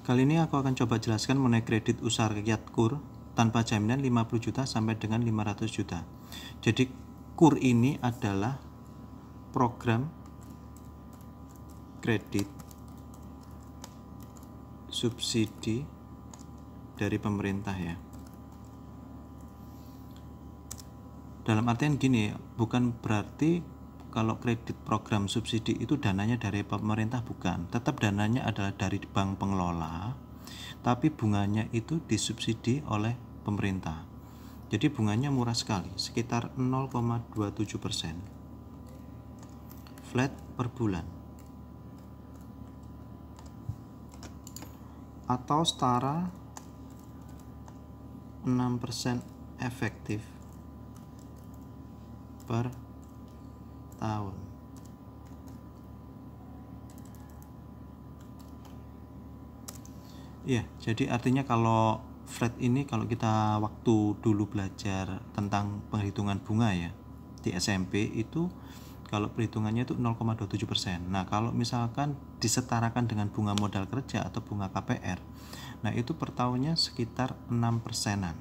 Kali ini aku akan coba jelaskan mengenai kredit usaha rakyat KUR tanpa jaminan 50 juta sampai dengan 500 juta. Jadi KUR ini adalah program kredit subsidi dari pemerintah ya. Dalam artian gini, bukan berarti kalau kredit program subsidi itu dananya dari pemerintah, bukan. Tetap dananya adalah dari bank pengelola, tapi bunganya itu disubsidi oleh pemerintah. Jadi bunganya murah sekali, sekitar 0,27% flat per bulan, atau setara 6% efektif per tahun. Iya, jadi artinya kalau flat ini, kalau kita waktu dulu belajar tentang penghitungan bunga ya di SMP itu, kalau perhitungannya itu 0,27%. Nah, kalau misalkan disetarakan dengan bunga modal kerja atau bunga KPR, nah itu per tahunnya sekitar 6%-an.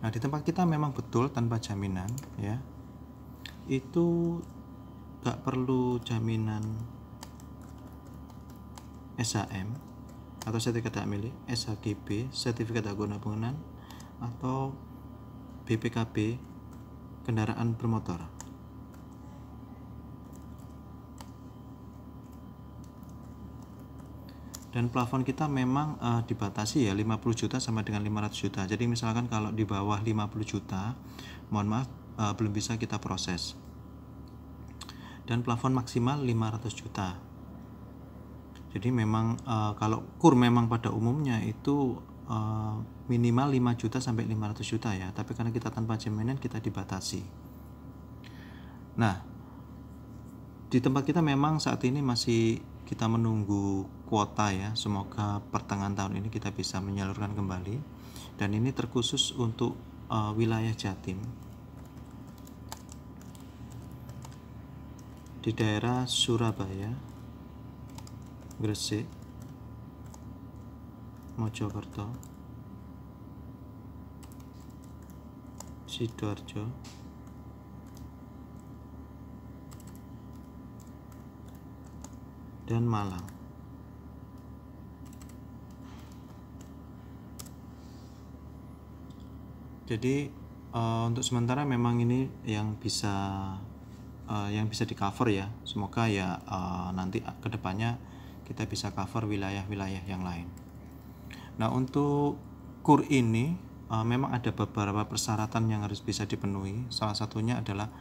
Nah, di tempat kita memang betul tanpa jaminan ya. Itu gak perlu jaminan SHM atau sertifikat hak milik, SHGB, sertifikat hak guna bangunan, atau BPKB kendaraan bermotor. Dan plafon kita memang dibatasi ya 50 juta sama dengan 500 juta. Jadi misalkan kalau di bawah 50 juta, mohon maaf, belum bisa kita proses. Dan plafon maksimal 500 juta. Jadi memang kalau KUR memang pada umumnya itu minimal 5 juta sampai 500 juta ya, tapi karena kita tanpa jaminan kita dibatasi. Nah, di tempat kita memang saat ini masih kita menunggu kuota ya, semoga pertengahan tahun ini kita bisa menyalurkan kembali. Dan ini terkhusus untuk wilayah Jatim, di daerah Surabaya, Gresik, Mojokerto, Sidoarjo, dan Malang. Jadi untuk sementara memang ini yang bisa di cover ya. Semoga ya nanti kedepannya kita bisa cover wilayah-wilayah yang lain. Nah, untuk KUR ini memang ada beberapa persyaratan yang harus bisa dipenuhi. Salah satunya adalah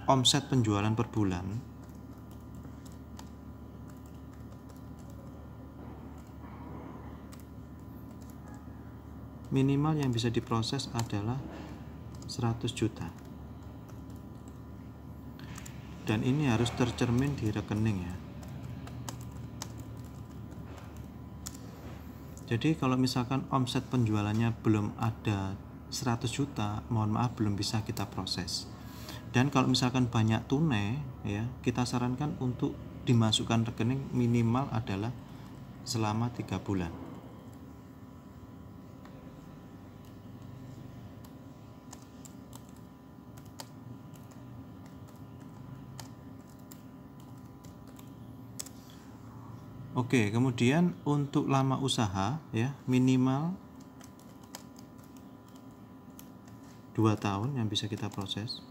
omset penjualan per bulan minimal yang bisa diproses adalah 100 juta. Dan ini harus tercermin di rekening ya. Jadi kalau misalkan omset penjualannya belum ada 100 juta, mohon maaf belum bisa kita proses. Dan kalau misalkan banyak tunai ya, kita sarankan untuk dimasukkan rekening minimal adalah selama 3 bulan. Oke, kemudian untuk lama usaha ya minimal 2 tahun yang bisa kita proses.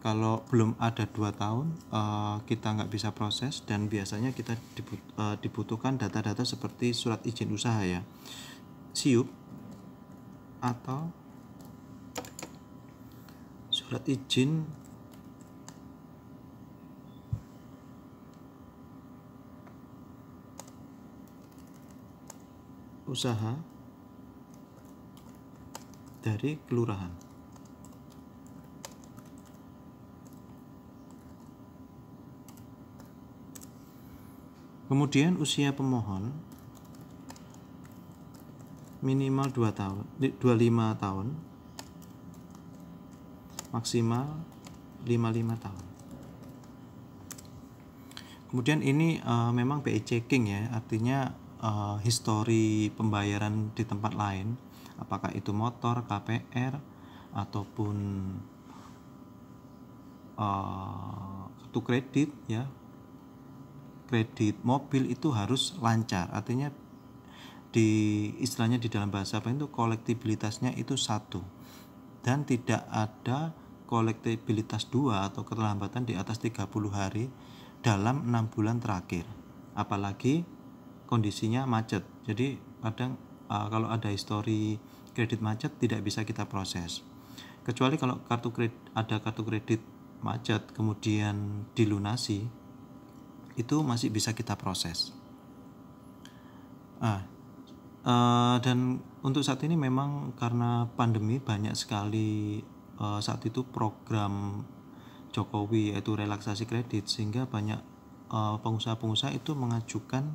Kalau belum ada 2 tahun kita nggak bisa proses, dan biasanya kita dibutuhkan data-data seperti surat izin usaha ya, SIUP, atau surat izin usaha dari kelurahan. Kemudian usia pemohon minimal 25 tahun, maksimal 55 tahun. Kemudian ini memang BI checking ya, artinya histori pembayaran di tempat lain, apakah itu motor, KPR, ataupun kartu kredit ya, kredit mobil, itu harus lancar. Artinya istilahnya di dalam bahasa apa itu kolektibilitasnya itu 1 dan tidak ada kolektibilitas 2 atau keterlambatan di atas 30 hari dalam 6 bulan terakhir, apalagi kondisinya macet. Jadi kadang kalau ada histori kredit macet tidak bisa kita proses, kecuali kalau ada kartu kredit macet kemudian dilunasi, itu masih bisa kita proses. Dan untuk saat ini memang karena pandemi banyak sekali saat itu program Jokowi yaitu relaksasi kredit, sehingga banyak pengusaha-pengusaha itu mengajukan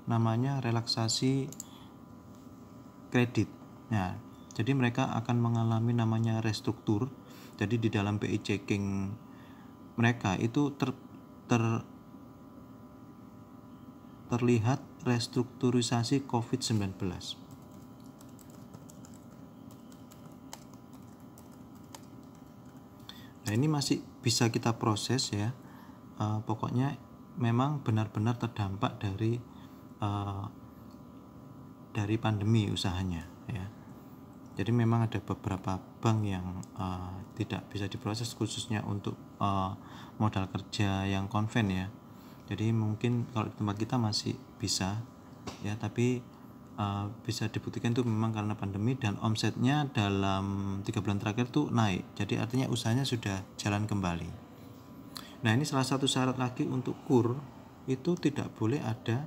namanya relaksasi kredit. Nah, jadi mereka akan mengalami namanya restruktur. Jadi di dalam BI checking mereka itu terlihat restrukturisasi COVID-19. Nah, ini masih bisa kita proses ya. Pokoknya memang benar-benar terdampak dari pandemi usahanya ya. Jadi memang ada beberapa bank yang tidak bisa diproses, khususnya untuk modal kerja yang konven ya. Jadi mungkin kalau di tempat kita masih bisa ya, tapi bisa dibuktikan itu memang karena pandemi dan omsetnya dalam 3 bulan terakhir tuh naik. Jadi artinya usahanya sudah jalan kembali. Nah, ini salah satu syarat lagi untuk KUR, itu tidak boleh ada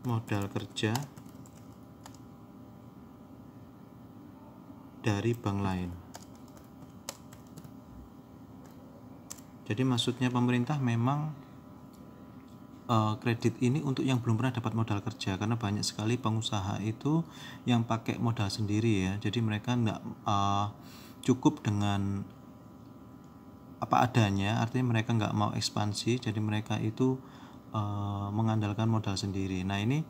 modal kerja dari bank lain. Jadi maksudnya pemerintah memang kredit ini untuk yang belum pernah dapat modal kerja, karena banyak sekali pengusaha itu yang pakai modal sendiri ya. Jadi mereka enggak cukup dengan apa adanya, artinya mereka enggak mau ekspansi, jadi mereka itu mengandalkan modal sendiri. Nah, ini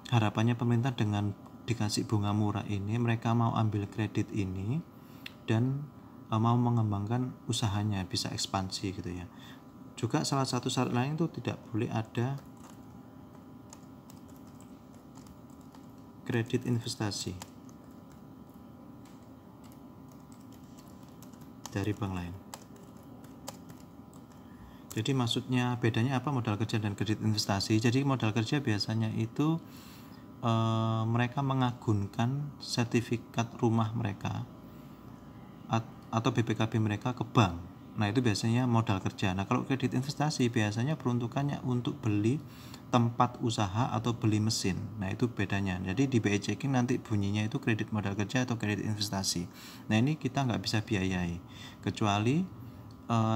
harapannya pemerintah dengan dikasih bunga murah ini, mereka mau ambil kredit ini dan mau mengembangkan usahanya, bisa ekspansi gitu ya. Juga salah satu syarat lain itu tidak boleh ada kredit investasi dari bank lain. Jadi maksudnya bedanya apa modal kerja dan kredit investasi? Jadi modal kerja biasanya itu mereka mengagunkan sertifikat rumah mereka atau BPKB mereka ke bank. Nah, itu biasanya modal kerja. Nah, kalau kredit investasi biasanya peruntukannya untuk beli tempat usaha atau beli mesin. Nah, itu bedanya. Jadi di BI checking nanti bunyinya itu kredit modal kerja atau kredit investasi. Nah, ini kita nggak bisa biayai, kecuali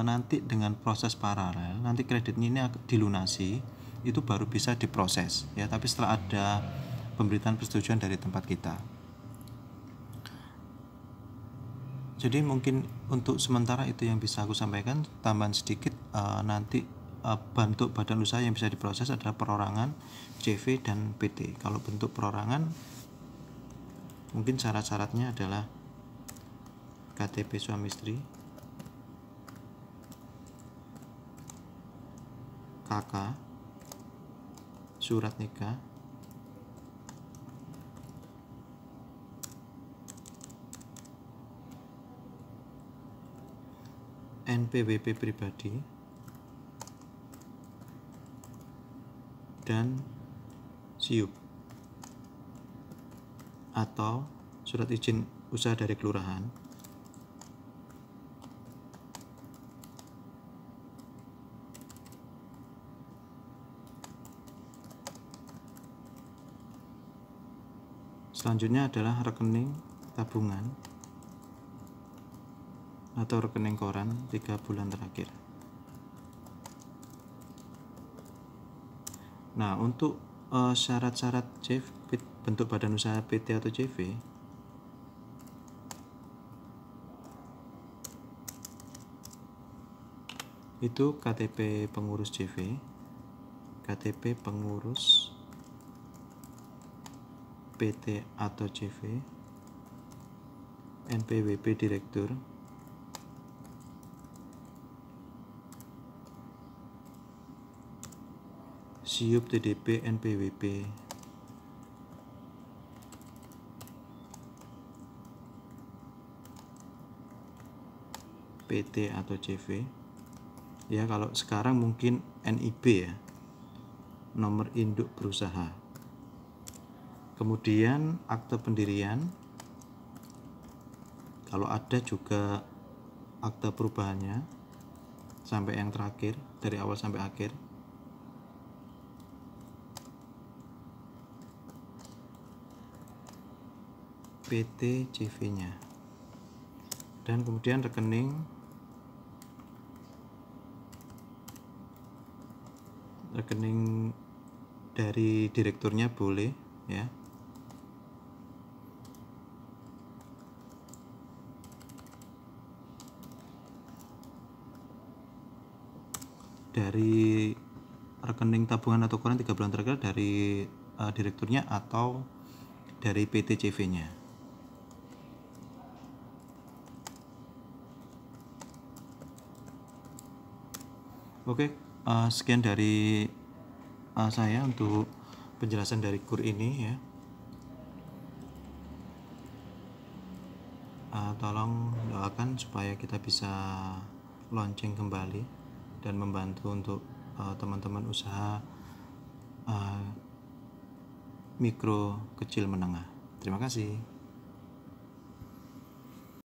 nanti dengan proses paralel, nanti kreditnya ini dilunasi, itu baru bisa diproses ya. Tapi setelah ada pemberitaan persetujuan dari tempat kita. Jadi mungkin untuk sementara itu yang bisa aku sampaikan. Tambahan sedikit, nanti bentuk badan usaha yang bisa diproses adalah perorangan, CV, dan PT. Kalau bentuk perorangan mungkin syarat-syaratnya adalah KTP suami istri, KK, surat nikah, NPWP pribadi, dan SIUP atau surat izin usaha dari kelurahan. Selanjutnya adalah rekening tabungan atau rekening koran 3 bulan terakhir. Nah, untuk syarat-syarat bentuk badan usaha PT atau CV, itu KTP pengurus JV, KTP pengurus PT atau JV, NPWP direktur, SIUP TDP NPWP, PT atau JV. Ya, kalau sekarang mungkin NIB ya, nomor induk berusaha. Kemudian akte pendirian, kalau ada juga akte perubahannya sampai yang terakhir, dari awal sampai akhir. PT JV-nya, dan kemudian rekening dari direkturnya boleh ya. Dari rekening tabungan atau koran 3 bulan terakhir dari direkturnya atau dari PT JV-nya. Oke, sekian dari saya untuk penjelasan dari KUR ini ya. Tolong doakan supaya kita bisa launching kembali dan membantu untuk teman-teman usaha mikro, kecil, menengah. Terima kasih.